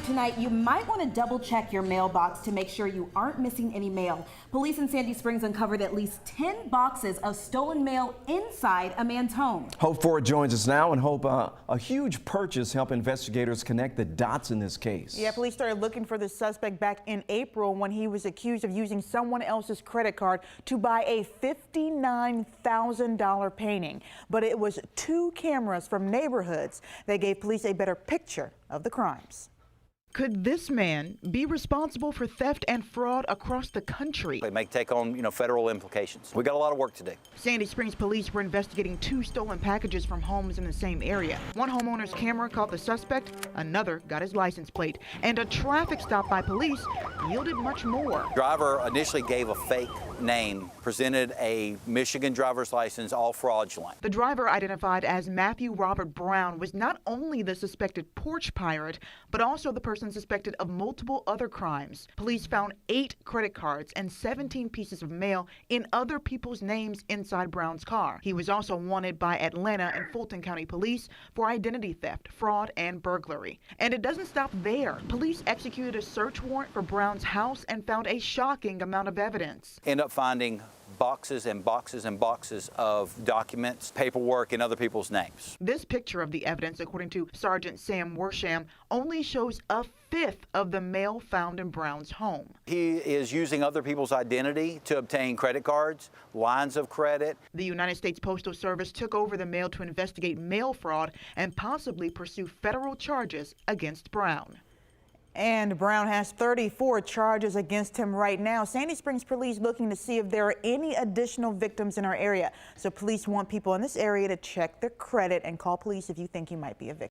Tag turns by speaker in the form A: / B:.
A: tonight, you might want to double check your mailbox to make sure you aren't missing any mail. Police in Sandy Springs uncovered at least 10 boxes of stolen mail inside a man's home.
B: Hope Ford joins us now, and Hope, a huge purchase helped investigators connect the dots in this case.
C: Yeah, police started looking for the suspect back in April when he was accused of using someone else's credit card to buy a $59,000 painting. But it was 2 cameras from neighborhoods that gave police a better picture of the crimes. Could this man be responsible for theft and fraud across the country?
D: They may take on, federal implications. We got a lot of work to do.
C: Sandy Springs police were investigating 2 stolen packages from homes in the same area. One homeowner's camera caught the suspect, another got his license plate, and a traffic stop by police yielded much more.
D: The driver initially gave a fake name, presented a Michigan driver's license, all fraudulent.
C: The driver, identified as Matthew Robert Brown, was not only the suspected porch pirate, but also the person suspected of multiple other crimes. Police found 8 credit cards and 17 pieces of mail in other people's names inside Brown's car. He was also wanted by Atlanta and Fulton County Police for identity theft, fraud, and burglary. And it doesn't stop there. Police executed a search warrant for Brown's house and found a shocking amount of evidence.
D: End up finding boxes and boxes and boxes of documents, paperwork, in other people's names.
C: This picture of the evidence, according to Sergeant Sam Worsham, only shows a 1/5 of the mail found in Brown's home.
D: He is using other people's identity to obtain credit cards, lines of credit.
C: The United States Postal Service took over the mail to investigate mail fraud and possibly pursue federal charges against Brown. And Brown has 34 charges against him right now. Sandy Springs police looking to see if there are any additional victims in our area. So police want people in this area to check their credit and call police if you think you might be a victim.